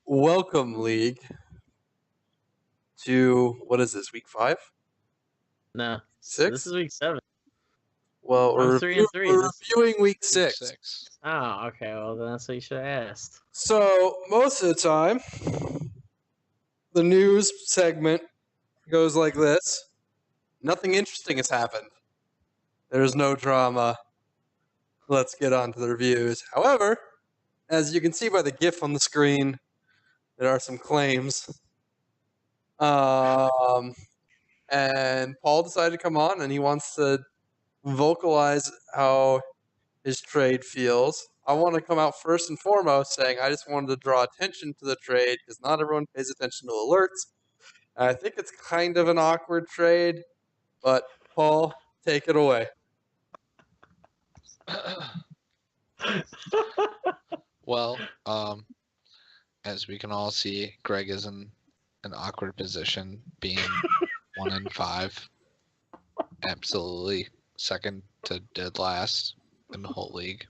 welcome, League, to what is this, week 5? No, this 6? is week 7. Well, I'm 3-3. we're reviewing week 6. 6. Oh, okay. Well, then that's what you should have asked. So, most of the time, the news segment goes like this. Nothing interesting has happened. There's no drama. Let's get on to the reviews. However, as you can see by the GIF on the screen, there are some claims. And Paul decided to come on, and he wants to vocalize how his trade feels. I want to come out first and foremost saying I just wanted to draw attention to the trade because not everyone pays attention to alerts. I think it's kind of an awkward trade, but Paul, take it away. Well, as we can all see, Greg is in an awkward position, being 1-5, absolutely second to dead last in the whole league.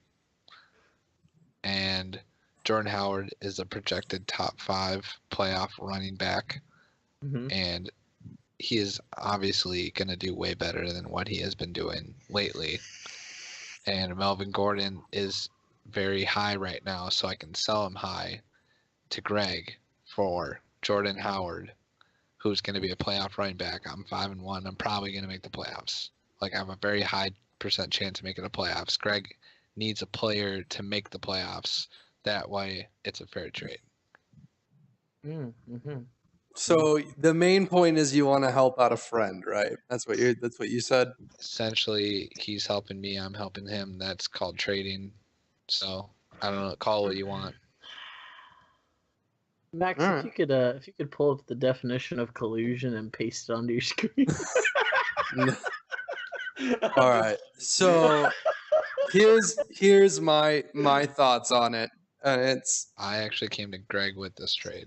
And Jordan Howard is a projected top 5 playoff running back, and he is obviously going to do way better than what he has been doing lately. And Melvin Gordon is very high right now, so I can sell him high to Greg for Jordan Howard, who's going to be a playoff running back. I'm 5-1. I'm probably going to make the playoffs. I have a very high % chance of making the playoffs. Greg needs a player to make the playoffs. That way, it's a fair trade. So the main point is you want to help out a friend, right? That's what you said. Essentially, he's helping me. I'm helping him. That's called trading. So I don't know. Call it what you want. Max, if you could pull up the definition of collusion and paste it onto your screen. All right. So here's my thoughts on it. I actually came to Greg with this trade,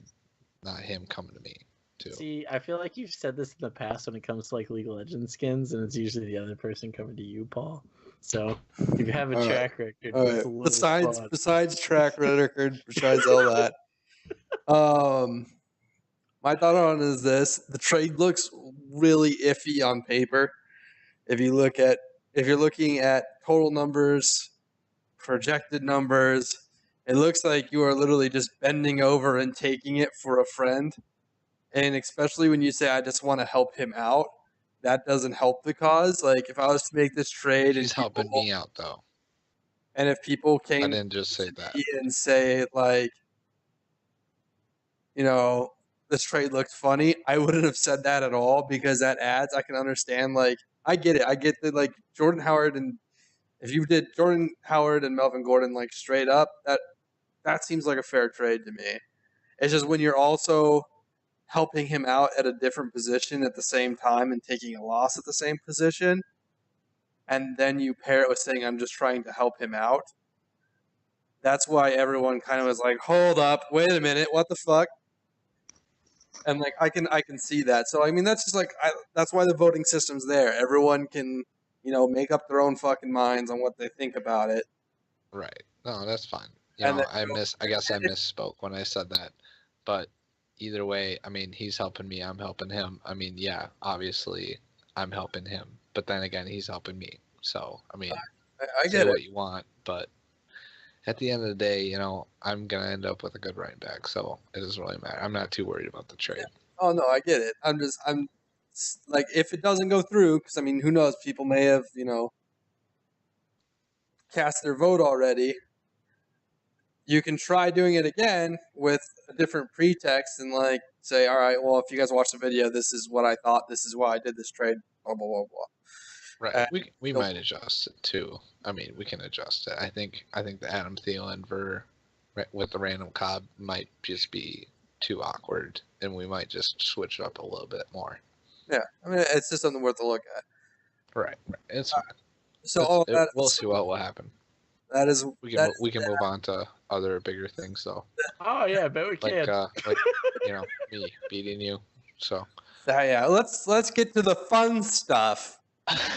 not him coming to me too. See, I feel like you've said this in the past when it comes to League of Legends skins, and it's usually the other person coming to you, Paul. So you have a track record. All right. Besides track record, besides all that, my thought on it is this: the trade looks really iffy on paper. If you're looking at total numbers, projected numbers, it looks like you are literally just bending over and taking it for a friend. And especially when you say, I just want to help him out, that doesn't help the cause. If I was to make this trade... He's helping me out, though. And if people came I didn't just say that. And say, this trade looks funny, I wouldn't have said that at all because that adds, I can understand, I get it. I get that, Jordan Howard and... If you did Jordan Howard and Melvin Gordon, straight up, that seems like a fair trade to me. It's just when you're also helping him out at a different position at the same time and taking a loss at the same position, and then you pair it with saying, I'm just trying to help him out. That's why everyone kind of was like, hold up, wait a minute, what the fuck? And I can see that. So that's just that's why the voting system's there. Everyone can make up their own fucking minds on what they think about it. Right. No, that's fine. I guess I misspoke when I said that. But either way, he's helping me. I'm helping him. Yeah, obviously I'm helping him. But then again, he's helping me. So, I get what you want. But at the end of the day, I'm going to end up with a good running back. So it doesn't really matter. I'm not too worried about the trade. Oh, no, I get it. If it doesn't go through, because, who knows? People may have, cast their vote already. You can try doing it again with a different pretext and, say, all right, well, if you guys watch the video, this is what I thought. This is why I did this trade, blah, blah, blah, blah. Right. We might adjust it, too. We can adjust it. I think the Adam Thielen with the random Cobb might just be too awkward, and we might just switch it up a little bit more. Yeah, it's just something worth a look at. Right. It's fine. So we'll see what will happen. That is we can move on to other bigger things though. Oh yeah, I bet we can. Me beating you. So yeah, let's get to the fun stuff.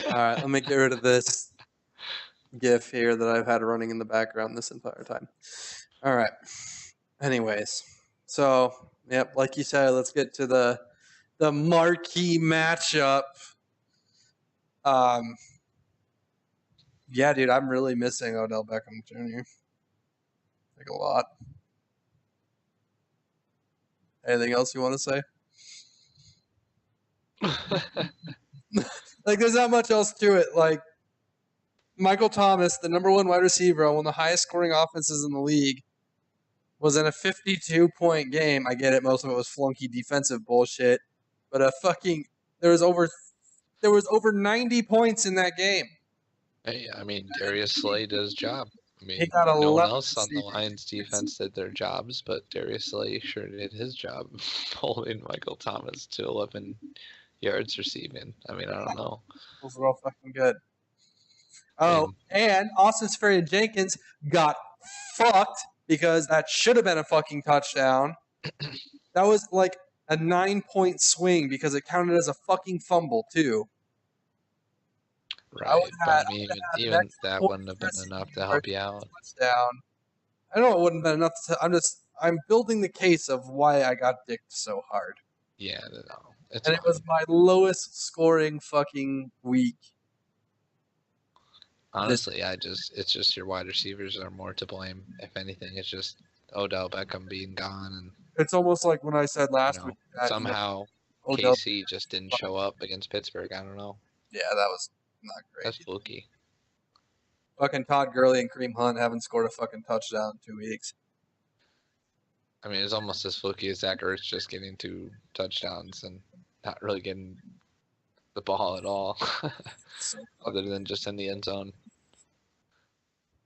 All right, let me get rid of this GIF here that I've had running in the background this entire time. All right. Anyways, So, yep, like you said, let's get to the marquee matchup. Yeah, dude, I'm really missing Odell Beckham Jr. Like a lot. Anything else you want to say? Like, there's not much else to it. Like, Michael Thomas, the number one wide receiver on one of the highest scoring offenses in the league, was in a 52-point game. I get it, most of it was flunky defensive bullshit, but there was over 90 points in that game. Hey, I mean, Darius Slay did his job. I mean, He got no one 11 else on the receiving Lions defense did their jobs, but Darius Slay sure did his job, holding Michael Thomas to 11 yards receiving. I mean, I don't know. Those were all fucking good. Oh, and Austin Seferian-Jenkins got fucked because that should have been a fucking touchdown. That was like a 9-point swing because it counted as a fucking fumble too. Right, but I mean, even that wouldn't have been enough to help you out. Touchdown. I know it wouldn't have been enough to. I'm building the case of why I got dicked so hard. Yeah, no, it's and fine. It was my lowest scoring fucking week. Honestly, it's just your wide receivers are more to blame. If anything, it's just Odell Beckham being gone, and it's almost like when I said last week that somehow KC just didn't show up against Pittsburgh. I don't know. Yeah, that was not great. That's fluky. Fucking Todd Gurley and Kareem Hunt haven't scored a fucking touchdown in 2 weeks. I mean, it's almost as fluky as Zach Ertz just getting 2 touchdowns and not really getting the ball at all, other than just in the end zone.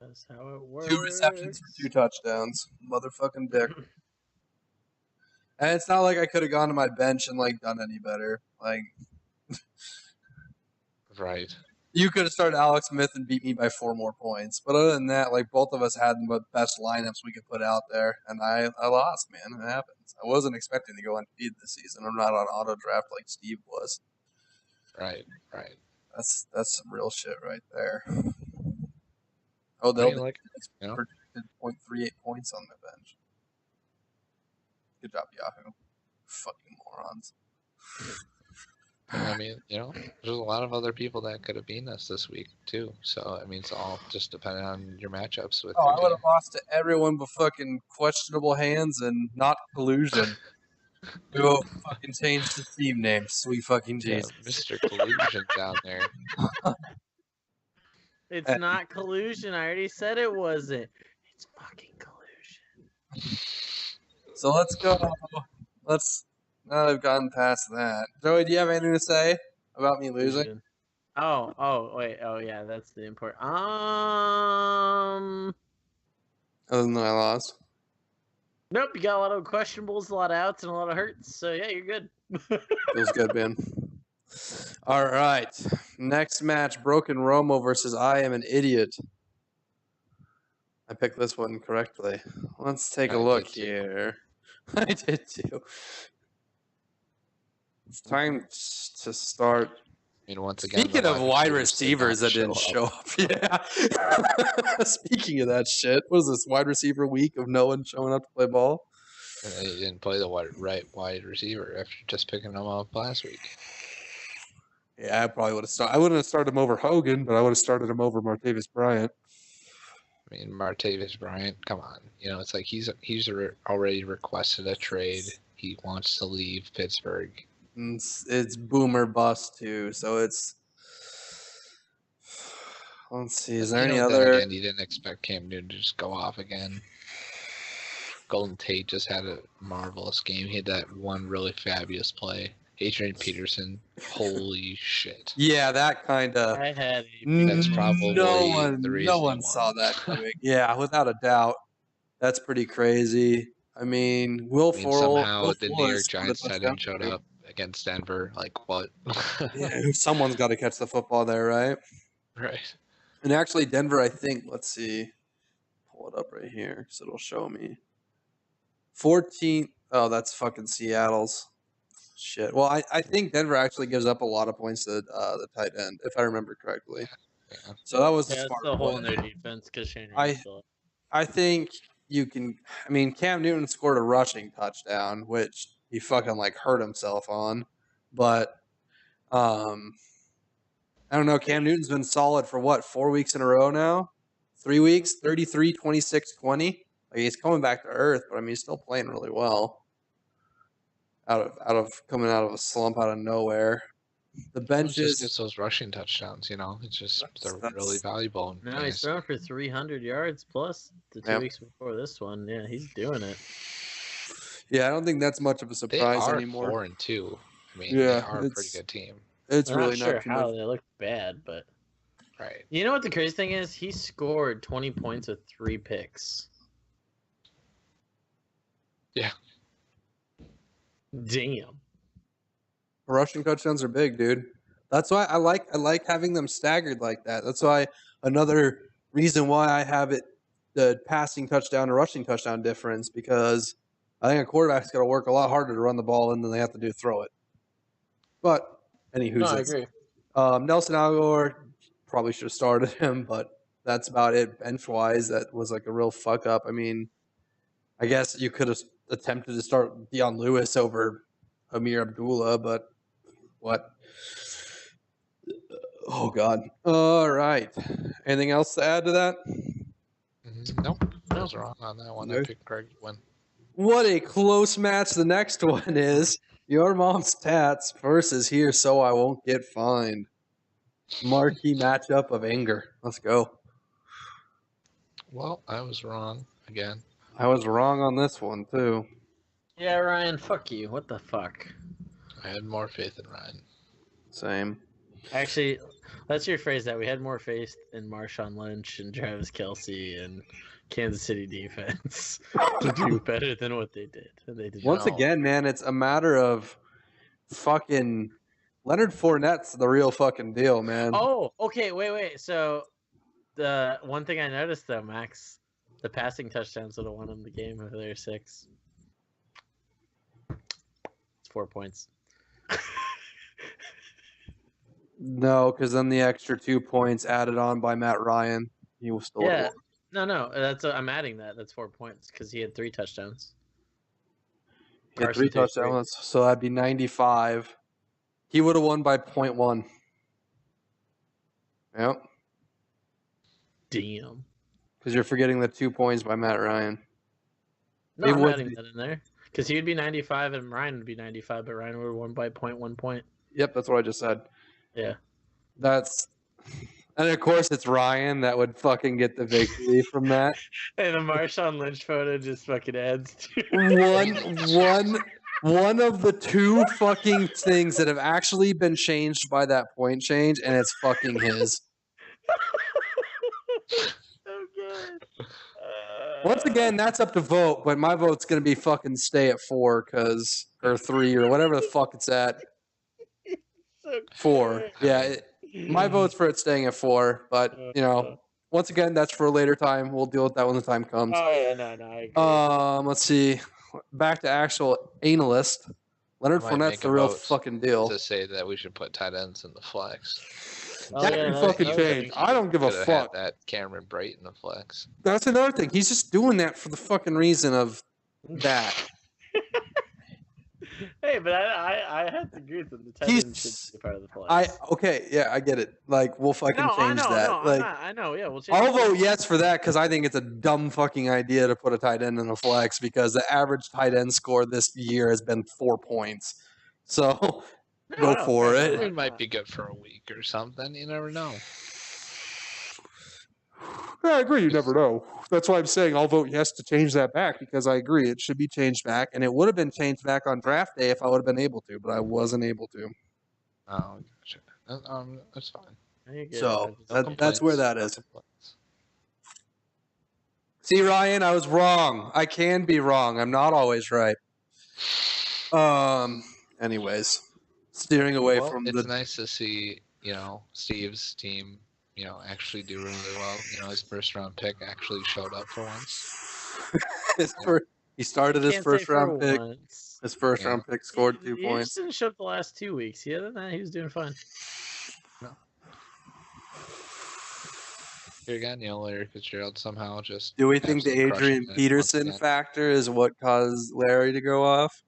That's how it works. 2 receptions for 2 touchdowns. Motherfucking dick. And it's not like I could have gone to my bench and like done any better. Like, right. You could have started Alex Smith and beat me by 4 more points. But other than that, like both of us had the best lineups we could put out there, and I lost, man. It happens. I wasn't expecting to go undefeated this season. I'm not on auto draft like Steve was. Right. That's some real shit right there. Oh, they'll predicted 0.38 points on the bench. Good job, Yahoo. Fucking morons. I mean, there's a lot of other people that could have beaten us this week too. So I mean, it's all just depending on your matchups with. I would have lost to everyone but fucking questionable hands and not collusion. Go fucking change the team name, sweet fucking Jesus. Yeah, Mr. Collusion down there. It's not collusion. I already said it wasn't. It's fucking collusion. So let's go. Now I've gotten past that. Joey, do you have anything to say about me losing? Wait. Oh, yeah, that's the important. Other than I lost. Nope, you got a lot of questionables, a lot of outs, and a lot of hurts. So yeah, you're good. Feels good, man. All right, next match: Broken Romo versus I Am an Idiot. I picked this one correctly. Let's take a look here. I did too. It's time to start. I mean, once again, speaking of wide receivers that didn't show up, yeah. Speaking of that shit, what is this, wide receiver week of no one showing up to play ball? They didn't play the wide receiver after just picking them up last week. Yeah, I probably would have started. I wouldn't have started him over Hogan, but I would have started him over Martavis Bryant. I mean, Martavis Bryant, come on. It's like he's already requested a trade. He wants to leave Pittsburgh. It's boomer bust too, so it's. Let's see. Is there any other? Again, you didn't expect Cam Newton to just go off again. Golden Tate just had a marvelous game. He had that one really fabulous play. Adrian Peterson, holy shit! Yeah, that kind of. That's probably the reason. No one saw that coming. Yeah, without a doubt, that's pretty crazy. I mean, somehow the New York Giants hadn't showed up against Denver. Like what? Yeah, someone's got to catch the football there, right? Right. And actually, Denver, I think. Let's see. Pull it up right here because it'll show me. 14. Oh, that's fucking Seattle's. Shit. Well, I think Denver actually gives up a lot of points to the tight end, if I remember correctly. Yeah. So that was the hole in their defense because Shane. I think you can. I mean, Cam Newton scored a rushing touchdown, which he fucking like hurt himself on, but I don't know. Cam Newton's been solid for what, 4 weeks in a row now? 3 weeks, 33, 26, 20. Like he's coming back to earth, but I mean, he's still playing really well. Coming out of a slump out of nowhere. The bench just is gets those rushing touchdowns, you know. It's just they're really valuable. No, he's throwing for 300 yards plus the 2 weeks before this one. Yeah, he's doing it. Yeah, I don't think that's much of a surprise anymore. 4-2. I mean, yeah, they are a pretty good team. It's I'm really not sure not too how much. they look bad, but right. You know what the crazy thing is? He scored 20 points with 3 picks. Yeah. Damn. Rushing touchdowns are big, dude. That's why I like having them staggered like that. That's why another reason why I have it the passing touchdown and rushing touchdown difference, because I think a quarterback's got to work a lot harder to run the ball in than they have to do throw it. But anywho, I agree. Nelson Aguilar probably should have started him, but that's about it. Bench wise, that was like a real fuck up. I mean, I guess you could have attempted to start Deion Lewis over Amir Abdullah, but what? Oh God! All right. Anything else to add to that? Nope. I was wrong on that one. I picked Craig to win. What a close match the next one is. Your mom's tats versus here, so I won't get fined. Marquee matchup of anger. Let's go. Well, I was wrong again. I was wrong on this one too. Yeah, Ryan, fuck you. What the fuck? I had more faith in Ryan. Same. Actually, let's rephrase that. We had more faith in Marshawn Lynch and Travis Kelce and Kansas City defense to do better than what they did. And they did Once again, man, it's a matter of fucking Leonard Fournette's the real fucking deal, man. Oh, okay, wait. So the one thing I noticed though, Max, the passing touchdowns would have won them the game if they were 6. It's 4 points. No, because then the extra 2 points added on by Matt Ryan, he was still Yeah. No. That's I'm adding that. That's 4 points because he had 3 touchdowns. He had 3 touchdowns, so that'd be 95. He would have won by 0.1. Yep. Damn. Because you're forgetting the 2 points by Matt Ryan. No, I'm adding that in there. Because he would be 95 and Ryan would be 95, but Ryan would have won by 0.1 point. Yep, that's what I just said. Yeah. And of course it's Ryan that would fucking get the victory from that. And the Marshawn Lynch photo just fucking adds to one of the 2 fucking things that have actually been changed by that point change, and it's fucking his. So good. Once again, that's up to vote, but my vote's gonna be fucking stay at 4 or 3 or whatever the fuck it's at. So 4. Yeah, my vote's for it staying at 4, but you know, once again, that's for a later time. We'll deal with that when the time comes. Oh yeah, no, I agree. Let's see. Back to actual analyst. Leonard Fournette's the real fucking deal. To say that we should put tight ends in the flex. That can fucking change. I don't give a fuck. That Cameron Brate in the flex. That's another thing. He's just doing that for the fucking reason of that. Hey, but I have to agree with him. The tight end should be part of the flex. Okay, yeah, I get it. Like, we'll fucking change that. I know, yeah, we'll change I'll vote yes for that because I think it's a dumb fucking idea to put a tight end in a flex because the average tight end score this year has been 4 points. So go for it. It might be good for a week or something. You never know. Yeah, I agree. You never know. That's why I'm saying I'll vote yes to change that back because I agree it should be changed back, and it would have been changed back on draft day if I would have been able to, but I wasn't able to. Oh, gotcha. That's fine. So that's where that is. See, Ryan, I was wrong. I can be wrong. I'm not always right. Anyways, steering away from it's nice to see, Steve's team, actually do really well. His first round pick actually showed up for once. He started his first round pick. Once. His first round pick scored 2 points. He just didn't show up the last 2 weeks. Other than that, he was doing fine. No. Here again, Larry Fitzgerald somehow just. Do we think the absolutely crushing Adrian it once Peterson again. factor is what caused Larry to go off?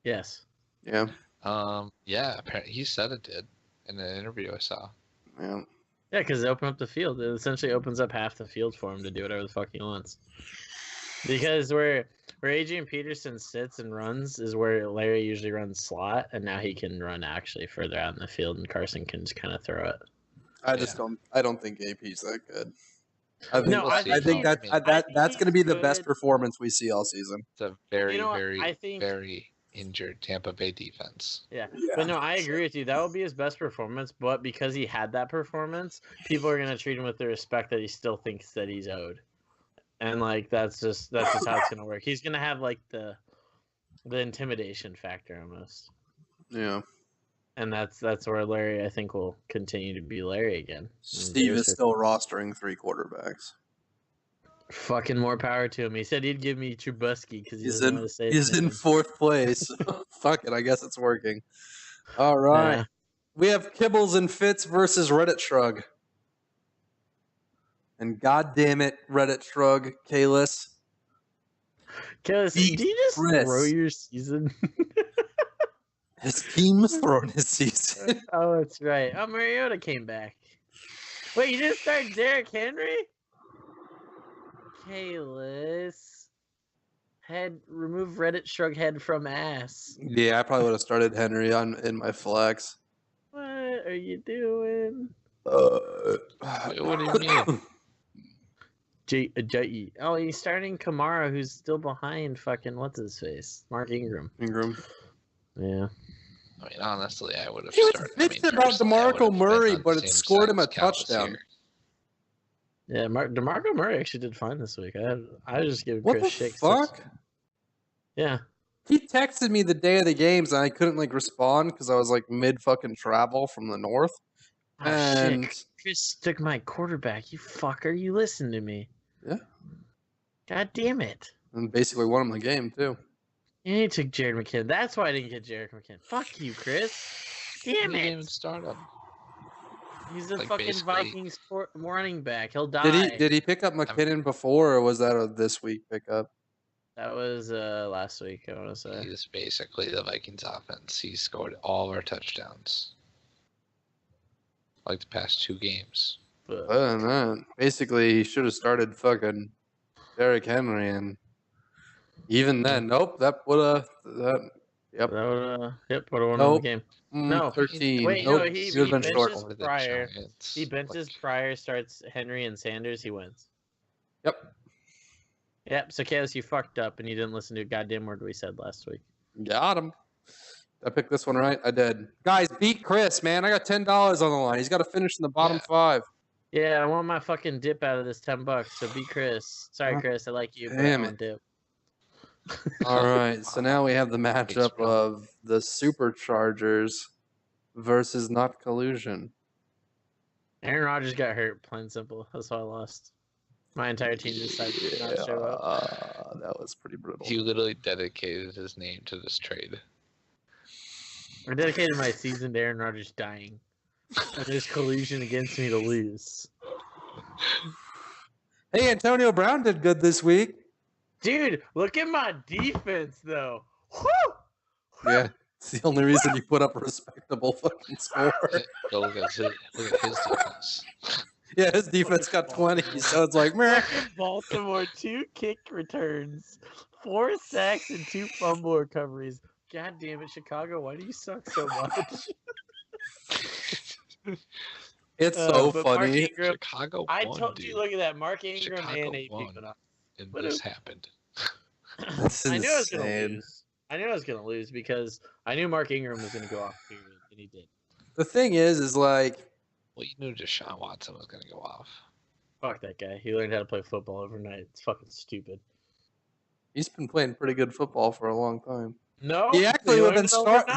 Yes. Yeah. Yeah, apparently he said it did in an interview I saw. Yeah. Yeah, because it opened up the field. It essentially opens up half the field for him to do whatever the fuck he wants. Because where Adrian Peterson sits and runs is where Larry usually runs slot, and now he can run actually further out in the field, and Carson can just kind of throw it. I don't think AP's that good. I think, No, I think that's going to be the best good. performance we see all season. It's a very, You know what? very, I think- very injured Tampa Bay defense. Yeah. But no, I agree with you. That will be his best performance, but because he had that performance, people are going to treat him with the respect that he still thinks that he's owed. And like that's just how it's going to work. He's going to have like the intimidation factor almost. Yeah. And that's where Larry, I think, will continue to be Larry again. Steve is still rostering 3 quarterbacks. Fucking more power to him. He said he'd give me Trubisky because He's in 4th place. Fuck it, I guess it's working. All right. Yeah. We have Kibbles and Fitz versus Reddit Shrug. And goddamn it, Reddit Shrug, Kalis. Kalis, did you just Chris. throw your season? His team's thrown his season. Oh, that's right. Oh, Mariota came back. Wait, you didn't start Derrick Henry? Kalis. Remove Reddit Shrug head from ass. Yeah, I probably would have started Henry in my flex. What are you doing? What do you mean? J-E. Oh, he's starting Kamara, who's still behind fucking what's-his-face? Mark Ingram. Yeah. I mean, honestly, I would have He was started. bitching about DeMarco Murray, but it scored him a touchdown. Yeah, DeMarco Murray actually did fine this week. I just give What Chris the shit. fuck? Yeah. He texted me the day of the games, and I couldn't like respond because I was like mid fucking travel from the north. Oh, And shit. Chris took my quarterback. You fucker. You listen to me. Yeah. God damn it. and basically won him the game too. And he took Jared McKinnon. That's why I didn't get Jared McKinnon. Fuck you, Chris. Damn He didn't it. even start him. He's a Like, fucking basically- Vikings running back. He'll die. Did he pick up McKinnon before, or was that a this week pickup? That was last week, I want to say. He's basically the Vikings offense. He scored all of our touchdowns. Like the past 2 games. But Other than that, basically he should have started fucking Derrick Henry, and even then, nope. That would have that would have won Nope. the game. No. 13. Wait, nope. no, he would have been short. benches Over the Pryor. Giants. He benches Like, Pryor, starts Henry and Sanders, he wins. Yep. Yep, so Kalis, you fucked up and you didn't listen to a goddamn word we said last week. Got him. I picked this one right. I did. Guys, beat Chris, man. I got $10 on the line. He's got to finish in the bottom 5. Yeah, I want my fucking dip out of this $10, so be Chris. Sorry, Oh, Chris, I like you, but I damn want dip. All right. So now we have the matchup bro. of the Superchargers versus not Collusion. Aaron Rodgers got hurt, plain and simple. That's why I lost. My entire team decided to not show up. That was pretty brutal. He literally dedicated his name to this trade. I dedicated my season to Aaron Rodgers dying. And there's collusion against me to lose. Hey, Antonio Brown did good this week. Dude, look at my defense, though. Woo! Yeah. It's the only reason you put up a respectable fucking score. Go look at his defense. Yeah, his defense got 20, so it's like, meh. Fucking Baltimore, 2 kick returns, 4 sacks, and 2 fumble recoveries. God damn it, Chicago, why do you suck so much? It's so but Mark funny. Ingram, Chicago I won, told dude. you, look at that. Mark Ingram Chicago and AP won. went off. And What this if- happened. That's I knew I was going to insane. lose. I knew I was going to lose because I knew Mark Ingram was going to go off, period, and he did. The thing is like, Well, you knew Deshaun Watson was going to go off. Fuck that guy. He learned how to play football overnight. It's fucking stupid. he's been playing pretty good football for a long time. No, He actually would have been start.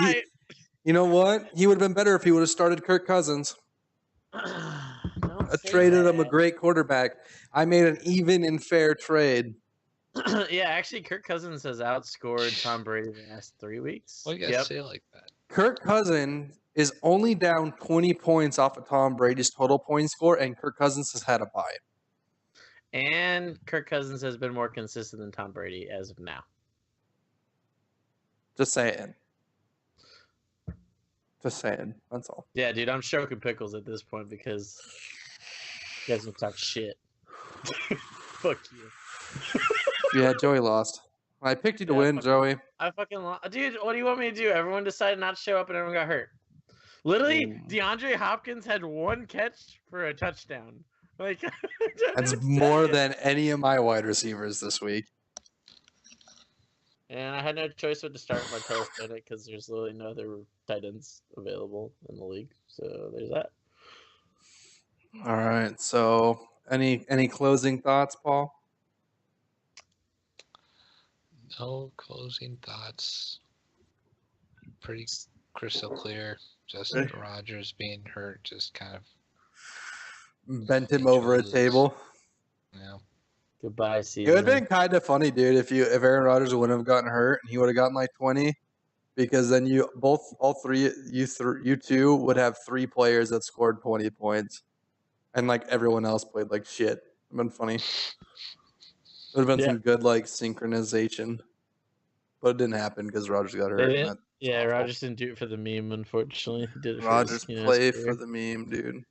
You know what? He would have been better if he would have started Kirk Cousins. I traded him a great quarterback. I made an even and fair trade. Yeah, actually, Kirk Cousins has outscored Tom Brady the last 3 weeks. Well, you got to say it like that. Kirk Cousins is only down 20 points off of Tom Brady's total point score, and Kirk Cousins has had a bye. And Kirk Cousins has been more consistent than Tom Brady as of now. Just saying. Just saying. That's all. Yeah, dude, I'm stroking pickles at this point because you guys don't talk shit. Fuck you. Yeah, Joey lost. I picked you to win, Joey. I fucking lost. Dude, what do you want me to do? Everyone decided not to show up and everyone got hurt. Literally, DeAndre Hopkins had 1 catch for a touchdown. Like That's more than any of my wide receivers this week. And I had no choice but to start my Martellus Bennett because there's literally no other tight ends available in the league. So there's that. All right. So any closing thoughts, Paul? No closing thoughts. Pretty crystal clear. Just Rodgers being hurt just kind of bent him over a table. Yeah. Goodbye, season. It would have been kind of funny, dude, if Aaron Rodgers wouldn't have gotten hurt and he would have gotten like 20, because then you two would have 3 players that scored 20 points, and like everyone else played like shit. It would have been funny. It would have been some good like synchronization, but it didn't happen because Rodgers got hurt. Yeah, Rodgers didn't do it for the meme, unfortunately. He did it Rodgers play for the meme, dude.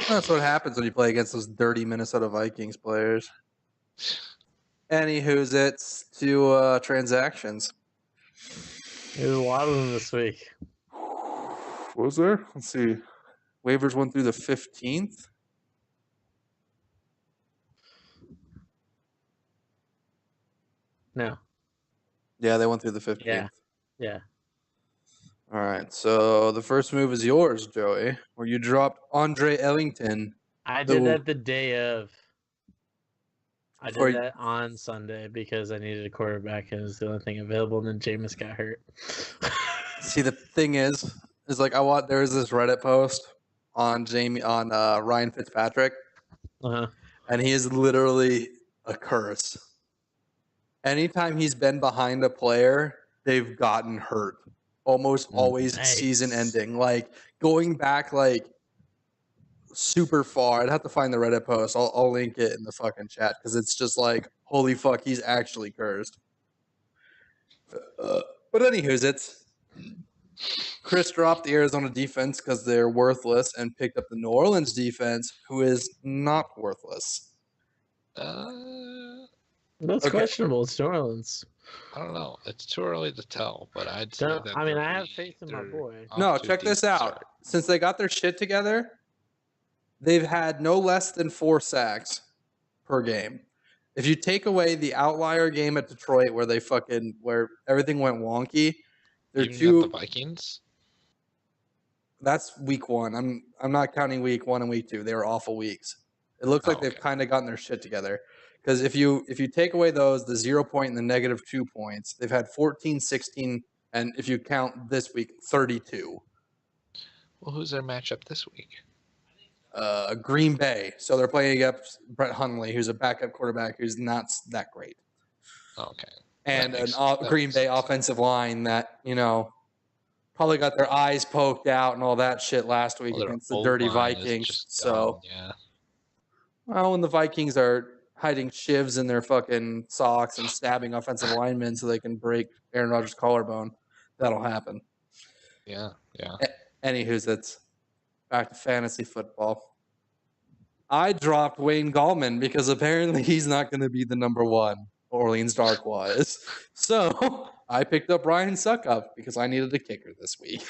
That's what happens when you play against those dirty Minnesota Vikings players. Anywho's it's to transactions. There's a lot of them this week. What was there? Let's see. Waivers went through the 15th. No. Yeah, they went through the 15th. Yeah. All right. So the first move is yours, Joey, where you dropped Andre Ellington. I did that the day of. I did that on Sunday because I needed a quarterback and it was the only thing available, and then Jameis got hurt. See, the thing is like there was this Reddit post on Ryan Fitzpatrick, and he is literally a curse. Anytime he's been behind a player, they've gotten hurt. Almost always season ending. Like going back like super far. I'd have to find the Reddit post. I'll link it in the fucking chat because it's just like, holy fuck, he's actually cursed. But anywho's, it's Chris dropped the Arizona defense because they're worthless and picked up the New Orleans defense, who is not worthless. That's questionable. It's New Orleans. I don't know. It's too early to tell, but I'd say that. I mean, I have faith in my boy. No, check this out. Since they got their shit together, they've had no less than 4 sacks per game. If you take away the outlier game at Detroit where everything went wonky, they're the Vikings. That's week 1. I'm not counting week 1 and week 2. They were awful weeks. It looks like they've kind of gotten their shit together. Because if you take away those, the 0 point and the negative 2 points, they've had 14, 16, and if you count this week, 32. Well, who's their matchup this week? Green Bay. So they're playing against Brett Hundley, who's a backup quarterback who's not that great. Okay. And Green Bay offensive line that, probably got their eyes poked out and all that shit last week against the dirty Vikings. Well, when the Vikings are hiding shivs in their fucking socks and stabbing offensive linemen so they can break Aaron Rodgers' collarbone, that'll happen. Yeah. Anywho's, it's back to fantasy football. I dropped Wayne Gallman because apparently he's not going to be the number 1 Orleans Darkwa is. So I picked up Ryan Suckup because I needed a kicker this week.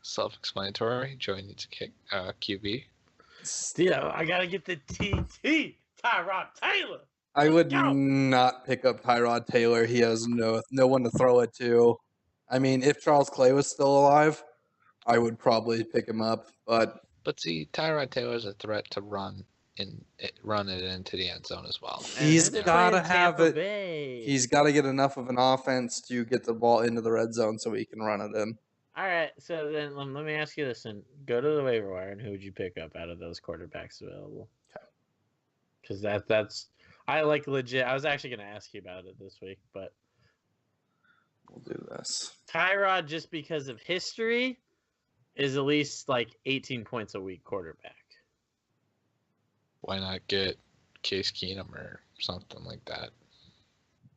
Self-explanatory. Joey needs a kick. QB. Dude, I gotta get the TT Tyrod Taylor. I would not pick up Tyrod Taylor. He has no one to throw it to. I mean, if Charles Clay was still alive, I would probably pick him up. But see, Tyrod Taylor is a threat to run it into the end zone as well. He's got to have it. He's got to get enough of an offense to get the ball into the red zone so he can run it in. All right, so then let me ask you this: and go to the waiver wire, and who would you pick up out of those quarterbacks available? Because that's I like legit. I was actually going to ask you about it this week, but We'll do this. Tyrod, just because of history, is at least like 18 points a week quarterback. Why not get Case Keenum or something like that?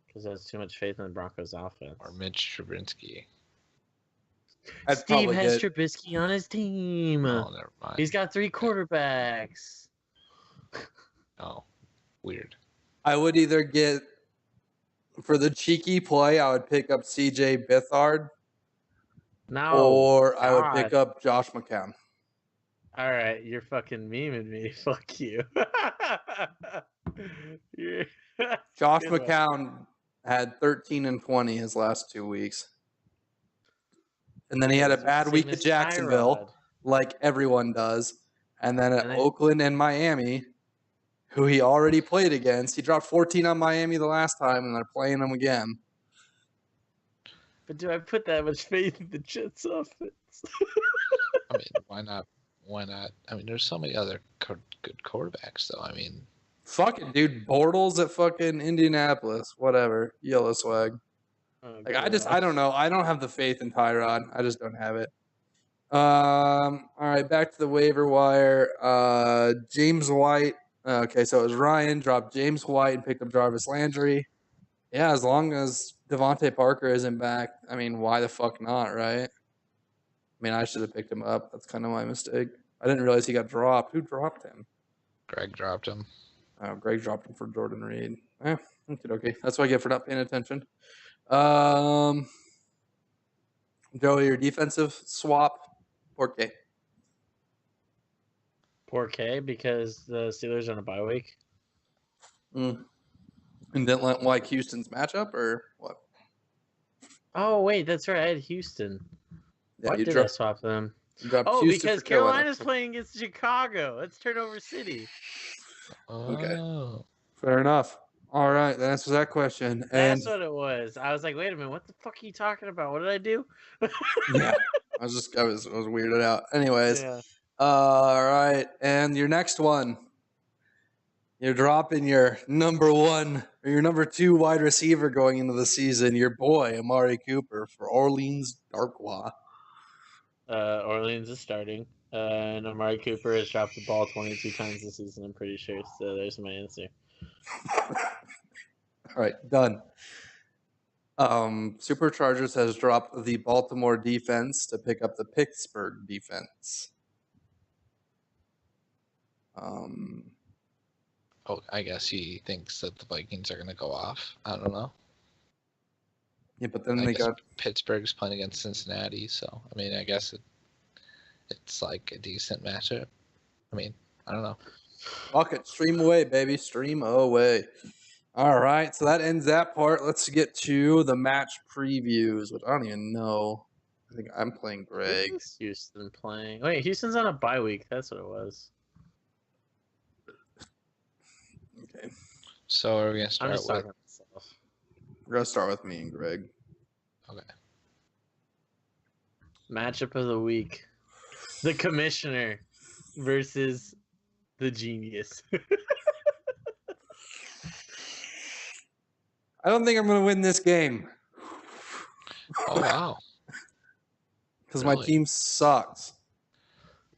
Because there's too much faith in the Broncos offense. Or Mitch Trubisky. Steve has Trubisky on his team. Oh, never mind. He's got 3 quarterbacks. Oh, weird. I would either get, for the cheeky play, I would pick up CJ Beathard. Or I would pick up Josh McCown. All right, you're fucking memeing me. Fuck you. Josh McCown had 13 and 20 his last 2 weeks. And then he had a bad week at Jacksonville, like everyone does. And then at Oakland and Miami, who he already played against. He dropped 14 on Miami the last time, and they're playing him again. But do I put that much faith in the Jets offense? I mean, why not? Why not? I mean, there's so many other good quarterbacks, though. I mean, fuck it, dude. Bortles at fucking Indianapolis. Whatever. Yellow swag. Oh, like, I don't know. I don't have the faith in Tyrod. I just don't have it. All right, back to the waiver wire. James White. Okay, so it was Ryan dropped James White and picked up Jarvis Landry. Yeah, as long as Devontae Parker isn't back, I mean, why the fuck not, right? I mean, I should have picked him up. That's kind of my mistake. I didn't realize he got dropped. Who dropped him? Greg dropped him. Oh, Greg dropped him for Jordan Reed. Okay. That's what I get for not paying attention. Joey, your defensive swap, Porke. Porke, because the Steelers are on a bye week. And didn't like Houston's matchup, or what? Oh, wait, that's right. I had Houston. Yeah, Why did I swap them? Oh, Houston because Carolina's playing against Chicago. That's Turnover City. Okay. Fair enough. All right, that answers that question. That's what it was. I was like, wait a minute, what the fuck are you talking about? What did I do? Yeah. I was weirded out. Anyways. Yeah. All right. And your next one. You're dropping your number 1 or your number 2 wide receiver going into the season, your boy, Amari Cooper, for Orleans Darkwa. Orleans is starting. And Amari Cooper has dropped the ball 22 times this season, I'm pretty sure. So there's my answer. All right, done. Superchargers has dropped the Baltimore defense to pick up the Pittsburgh defense. I guess he thinks that the Vikings are going to go off. I don't know. Yeah, but then they got Pittsburgh's playing against Cincinnati, so I mean, I guess it's like a decent matchup. I mean, I don't know. Fuck it, stream away, baby, stream away. All right, so that ends that part. Let's get to the match previews, which I don't even know. I think I'm playing Greg. Who's Houston playing? Wait, Houston's on a bye week. That's what it was. Okay. So are we gonna start with? We're gonna start with me and Greg. Okay. Matchup of the week: the Commissioner versus the Genius. I don't think I'm gonna win this game. Oh wow! Because my team sucks.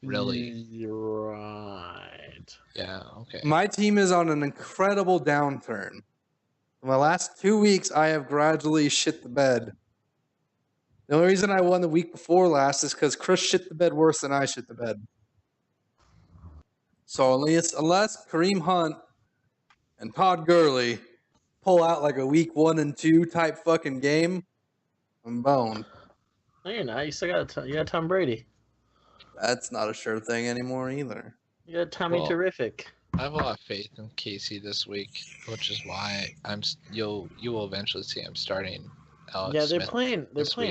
Really? Right. Yeah, okay. My team is on an incredible downturn. In my last 2 weeks, I have gradually shit the bed. The only reason I won the week before last is because Chris shit the bed worse than I shit the bed. So unless Kareem Hunt and Todd Gurley pull out like a week 1 and 2 type fucking game, I'm boned. No, you're not. You still got Tom Brady. That's not a sure thing anymore either. You got Tommy Terrific. I have a lot of faith in Casey this week, which is why you will eventually see I'm starting Alex They're Smith playing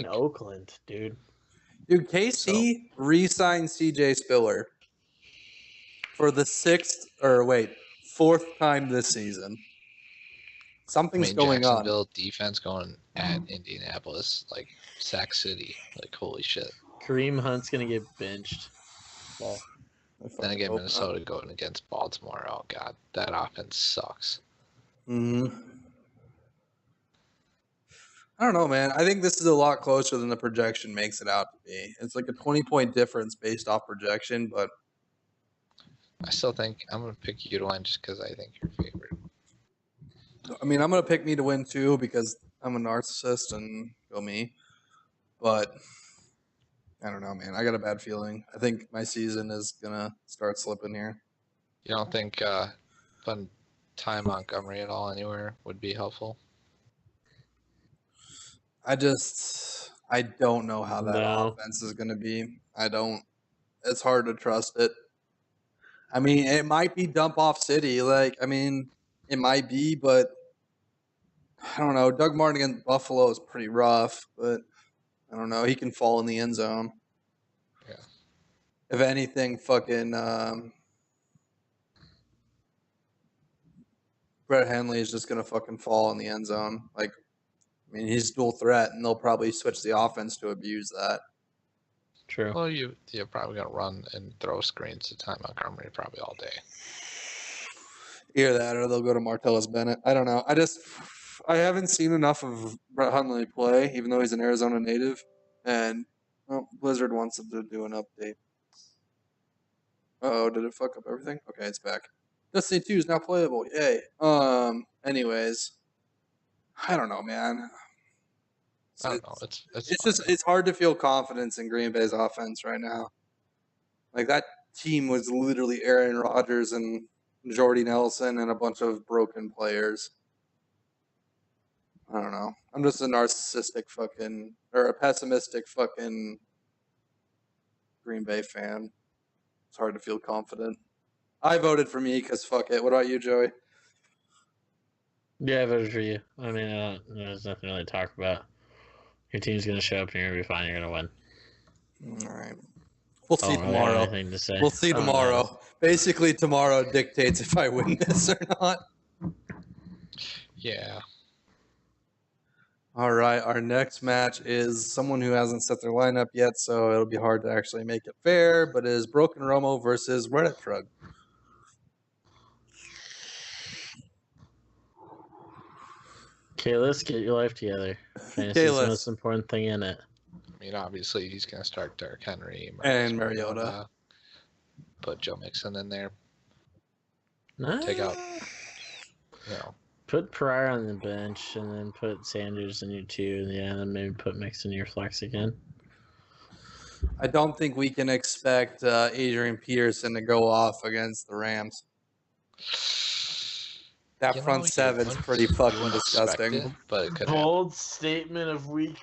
Oakland, dude. Dude, KC re-signed CJ Spiller for the 4th time this season. Something's going on. Jacksonville defense going at Indianapolis, like Sac City, like holy shit. Kareem Hunt's gonna get benched. Well, then again, Minnesota going against Baltimore. Oh god, that offense sucks. I don't know, man. I think this is a lot closer than the projection makes it out to be. It's like a 20-point difference based off projection, but I still think I'm going to pick you to win just because I think you're favorite. I mean, I'm going to pick me to win too because I'm a narcissist and go me. But I don't know, man. I got a bad feeling. I think my season is going to start slipping here. You don't think putting Ty Montgomery at all anywhere would be helpful? I don't know how that No. offense is going to be. It's hard to trust it. I mean, it might be dump off city. It might be, but I don't know. Doug Martin against Buffalo is pretty rough, but I don't know. He can fall in the end zone. Yeah. If anything, fucking Brett Henley is just going to fucking fall in the end zone. He's dual threat, and they'll probably switch the offense to abuse that. True. Well, you're probably going to run and throw screens to Ty Montgomery probably all day. Either that or they'll go to Martellus Bennett. I don't know. I haven't seen enough of Brett Hundley play, even though he's an Arizona native. And Blizzard wants him to do an update. Oh, did it fuck up everything? Okay, it's back. Destiny 2 is now playable. Yay. Anyways, I don't know, man. I don't know. It's hard to feel confidence in Green Bay's offense right now. Like, that team was literally Aaron Rodgers and Jordy Nelson and a bunch of broken players. I don't know. I'm just a narcissistic a pessimistic fucking Green Bay fan. It's hard to feel confident. I voted for me because fuck it. What about you, Joey? Yeah, I voted for you. I mean, there's nothing really to talk about. Your team's going to show up and you're going to be fine. You're going to win. All right. We'll see Really tomorrow. anything to say. We'll see tomorrow. Know. Basically, tomorrow dictates if I win this or not. Yeah. All right. Our next match is someone who hasn't set their lineup yet, so it'll be hard to actually make it fair, but it is Broken Romo versus Reddit Shrug. Okay, let's get your life together. Fantasy's the most important thing in it. I mean, obviously, he's going to start Derrick Henry and Mariota. Put Joe Mixon in there. No. Take out, Put Pryor on the bench and then put Sanders in your 2, and then maybe put Mixon in your flex again. I don't think we can expect Adrian Peterson to go off against the Rams. That front seven's pretty fucking disgusting. Bold statement of week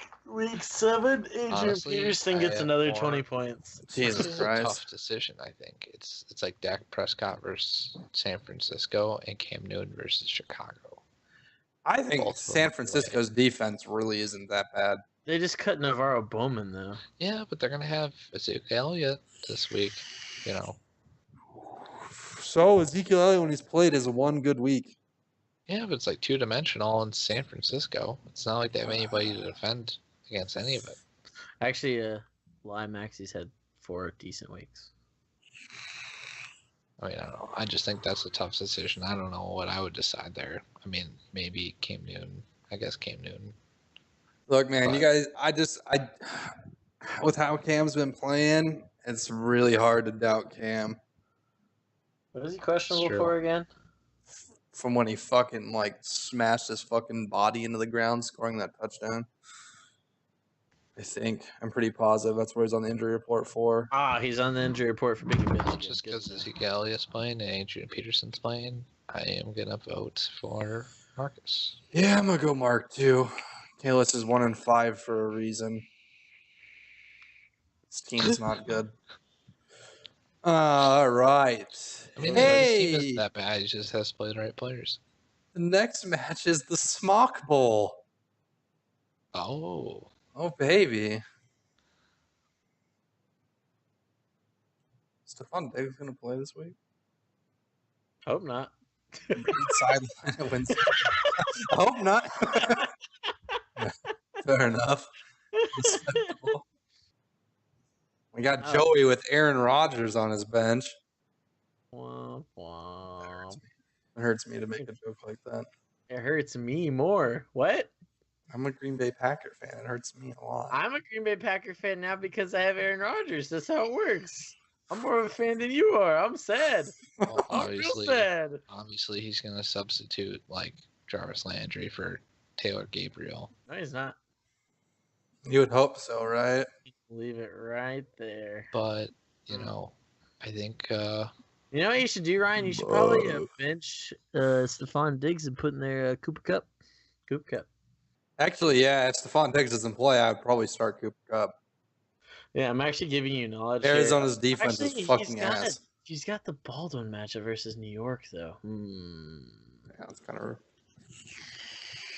7. Adrian Peterson gets another 20 points. Jesus Christ! Tough decision. I think it's like Dak Prescott versus San Francisco and Cam Newton versus Chicago. I think San Francisco's defense really isn't that bad. They just cut Navarro Bowman though. Yeah, but they're gonna have Ezekiel Elliott this week. So Ezekiel Elliott, when he's played, is one good week. Yeah, but it's like 2-dimensional in San Francisco. It's not like they have anybody to defend against any of it. Actually, Maxi's had 4 decent weeks. I mean, I don't know. I just think that's a tough decision. I don't know what I would decide there. I mean, maybe Cam Newton. I guess Cam Newton. Look, man, you guys, with how Cam's been playing, it's really hard to doubt Cam. What is he questionable for again? From when he fucking smashed his fucking body into the ground, scoring that touchdown. I think. I'm pretty positive that's where he's on the injury report for. He's on the injury report for being a Just because Ezekiel Elliott's playing and Adrian Peterson's playing, I am going to vote for Marcus. Yeah, I'm going to go Mark, too. Kalis is 1-5 for a reason. This team's not good. All right. I mean, his team isn't that bad. He just has to play the right players. The next match is the Smock Bowl. Oh, baby. Stephon Diggs going to play this week? Hope not. Sideline at Wednesday. I hope not. Fair enough. Respectable. We got Joey with Aaron Rodgers on his bench. Wah, wah. It hurts me to make a joke like that. It hurts me more. What? I'm a Green Bay Packer fan. It hurts me a lot. I'm a Green Bay Packer fan now because I have Aaron Rodgers. That's how it works. I'm more of a fan than you are. I'm sad. Well, I'm real sad. Obviously, he's going to substitute like Jarvis Landry for Taylor Gabriel. No, he's not. You would hope so, right? Leave it right there. But you know, I think you know what you should do, Ryan? You should probably bench Stephon Diggs and put in there Cooper Kupp. Cooper Kupp. Actually, yeah, if Stephon Diggs doesn't play, I'd probably start Cooper Kupp. Yeah, I'm actually giving you knowledge. Arizona's defense is fucking ass. He's got the Baldwin matchup versus New York, though. Yeah, it's kind of.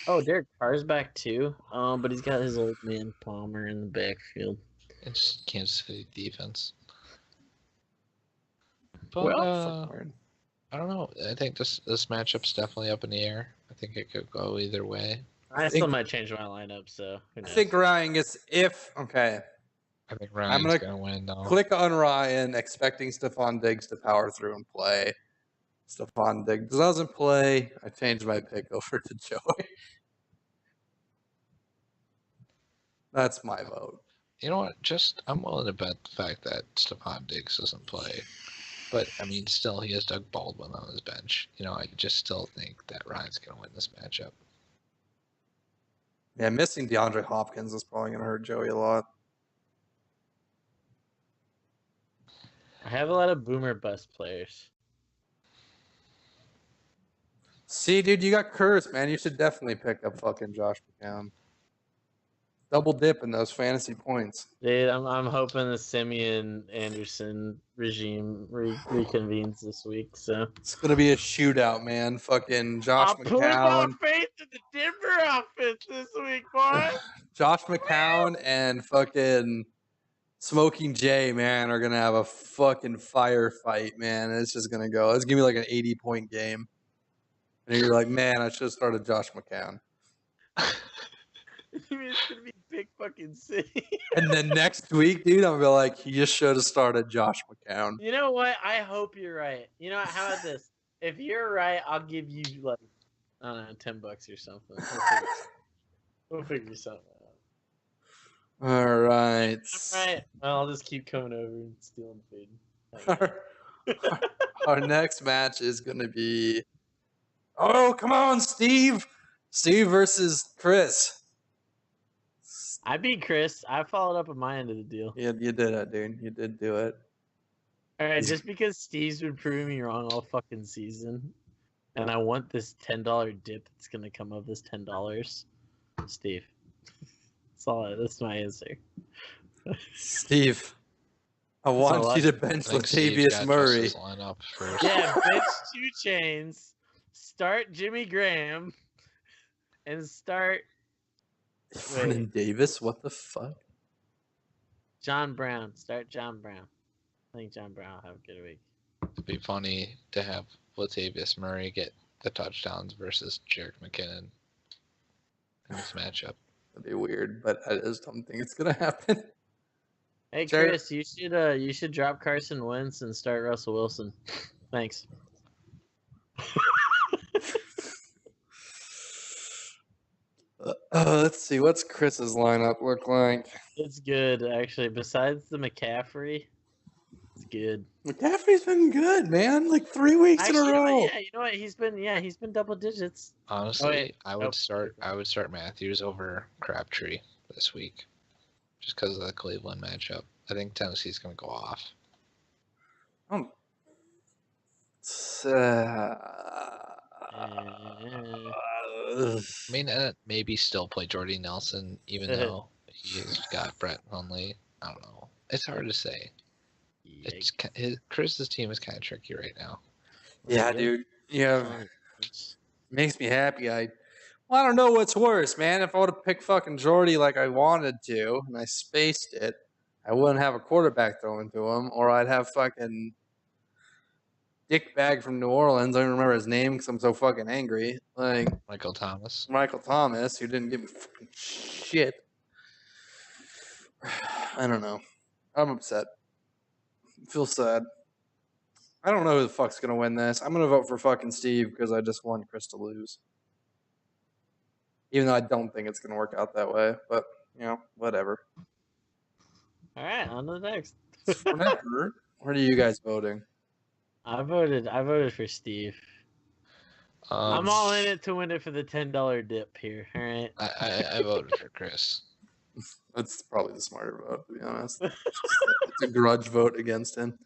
Oh, Derek Carr's back too. But he's got his old man Palmer in the backfield. it's Kansas City defense. But Well, I don't know. I think this matchup's definitely up in the air. I think it could go either way. I still might change my lineup. So I think Ryan gets okay. I think Ryan's gonna win though. Click on Ryan, expecting Stephon Diggs to power through and play. Stephon Diggs doesn't play. I changed my pick over to Joey. That's my vote. You know what? I'm willing to bet the fact that Stephon Diggs doesn't play. But, I mean, still, he has Doug Baldwin on his bench. You know, I just still think that Ryan's going to win this matchup. Yeah, missing DeAndre Hopkins is probably going to hurt Joey a lot. I have a lot of boomer bust players. See, dude, you got cursed, man. You should definitely pick up fucking Josh McCown. Double dip in those fantasy points. Dude, I'm hoping the Simeon Anderson regime reconvenes this week. So it's gonna be a shootout, man. Fucking Josh McCown. Put my faith in the Denver offense this week, boy. Josh McCown and fucking Smoking Jay, man, are gonna have a fucking firefight, man. It's just gonna go. It's gonna be like an 80-point game, and you're like, man, I should have started Josh McCown. It's gonna be big fucking city. And then next week, dude, I'm gonna be like, you just should have started Josh McCown. You know what? I hope you're right. You know what? How about this? If you're right, I'll give you like I don't know, $10 or something. We'll figure something out. All right. All right. Well, I'll just keep coming over and stealing food. Our next match is gonna be. Oh, come on, Steve! Steve versus Chris. I beat Chris. I followed up on my end of the deal. Yeah, you did it, dude. You did do it. All right, just because Steve's been proving me wrong all fucking season, and I want this $10 dip that's gonna come of this $10, Steve. That's my answer. Steve, I want you to bench Latavius Murray. Yeah, bench 2 Chainz, start Jimmy Graham, and start. Vernon Davis, what the fuck? John Brown. Start John Brown. I think John Brown will have a good week. It'd be funny to have Latavius Murray get the touchdowns versus Jerick McKinnon in this matchup. That'd be weird, but I just don't think it's gonna happen. Hey Chris, you should drop Carson Wentz and start Russell Wilson. Thanks. Let's see. What's Chris's lineup look like? It's good, actually. Besides the McCaffrey, it's good. McCaffrey's been good, man. Like 3 weeks in a row. Yeah, you know what? He's been double digits. Honestly, I would start Matthews over Crabtree this week, just because of the Cleveland matchup. I think Tennessee's going to go off. I mean, maybe still play Jordy Nelson, even though he's got Brett Hundley. I don't know. It's hard to say. Chris's team is kind of tricky right now. Yeah, dude. Yeah, makes me happy. I don't know what's worse, man. If I would have picked fucking Jordy like I wanted to, and I spaced it, I wouldn't have a quarterback thrown to him, or I'd have fucking dickbag from New Orleans. I don't remember his name because I'm so fucking angry. Like Michael Thomas, who didn't give me fucking shit. I don't know. I'm upset. I feel sad. I don't know who the fuck's gonna win this. I'm gonna vote for fucking Steve because I just want Chris to lose. Even though I don't think it's going to work out that way. But, whatever. All right, on to the next. Whatever. Where are you guys voting? I voted for Steve. I'm all in it to win it for the $10 dip here. All right. I voted for Chris. That's probably the smarter vote, to be honest. It's a grudge vote against him.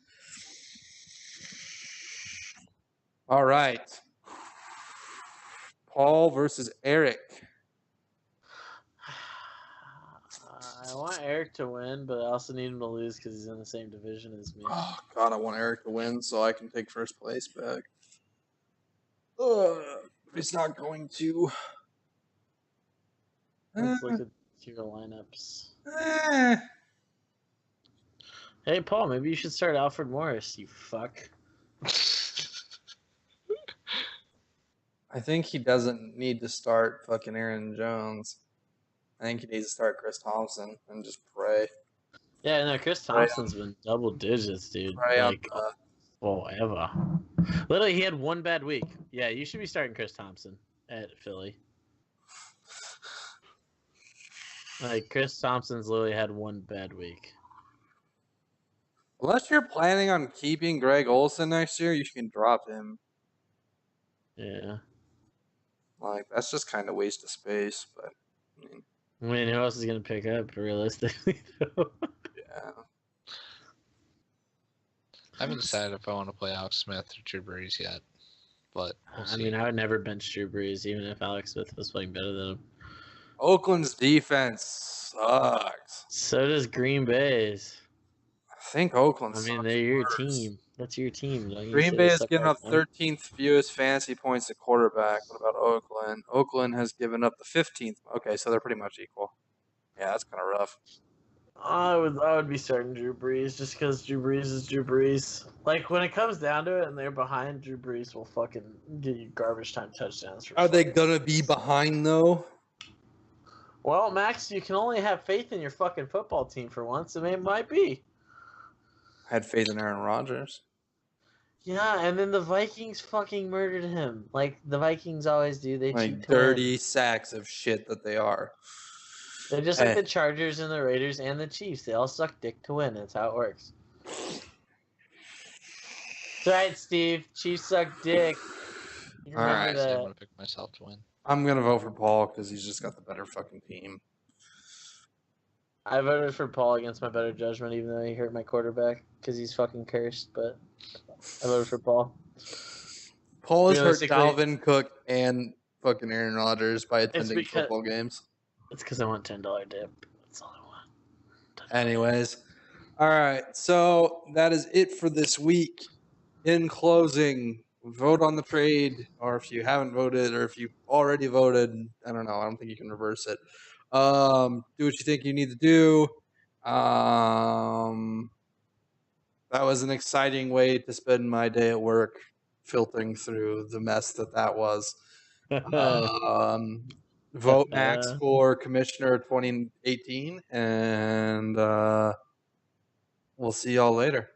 All right. Paul versus Eric. I want Eric to win, but I also need him to lose because he's in the same division as me. Oh, God, I want Eric to win so I can take first place back. He's not going to. Let's look at your lineups. Eh. Hey, Paul, maybe you should start Alfred Morris, you fuck. I think he doesn't need to start fucking Aaron Jones. I think he needs to start Chris Thompson and just pray. Yeah, no, Chris Thompson's been double digits, dude. Like, forever. Literally, he had one bad week. Yeah, you should be starting Chris Thompson at Philly. Like, Chris Thompson's literally had one bad week. Unless you're planning on keeping Greg Olsen next year, you can drop him. Yeah. Like, that's just kind of waste of space, but I mean, who else is going to pick up, realistically, though? Yeah. I haven't decided if I want to play Alex Smith or Drew Brees yet, but we'll see. I mean, I would never bench Drew Brees, even if Alex Smith was playing better than him. Oakland's defense sucks. So does Green Bay's. I think Oakland I mean, sucks they're your worse. team. That's your team. Green Bay is giving up 13th fewest fantasy points to quarterback. What about Oakland? Oakland has given up the 15th. Okay, so they're pretty much equal. Yeah, that's kind of rough. I would be starting Drew Brees just because Drew Brees is Drew Brees. Like, when it comes down to it and they're behind, Drew Brees will fucking give you garbage time touchdowns. Are they going to be behind, though? Well, Max, you can only have faith in your fucking football team for once. I mean, it might be. I had faith in Aaron Rodgers. Yeah, and then the Vikings fucking murdered him. Like the Vikings always do. They like dirty sacks of shit that they are. They're just like the Chargers and the Raiders and the Chiefs. They all suck dick to win. That's how it works. That's right, Steve. Chiefs suck dick. All right, so I'm going to pick myself to win. I'm going to vote for Paul because he's just got the better fucking team. I voted for Paul against my better judgment, even though he hurt my quarterback because he's fucking cursed. But I voted for Paul. Paul has hurt Dalvin Cook and fucking Aaron Rodgers by attending football games. It's because I want $10 dip. That's all I want. Anyways, all right. So that is it for this week. In closing, vote on the trade, or if you haven't voted, or if you already voted, I don't know. I don't think you can reverse it. Do what you think you need to do. That was an exciting way to spend my day at work, filtering through the mess that was. Vote Max for Commissioner 2018, and we'll see y'all later.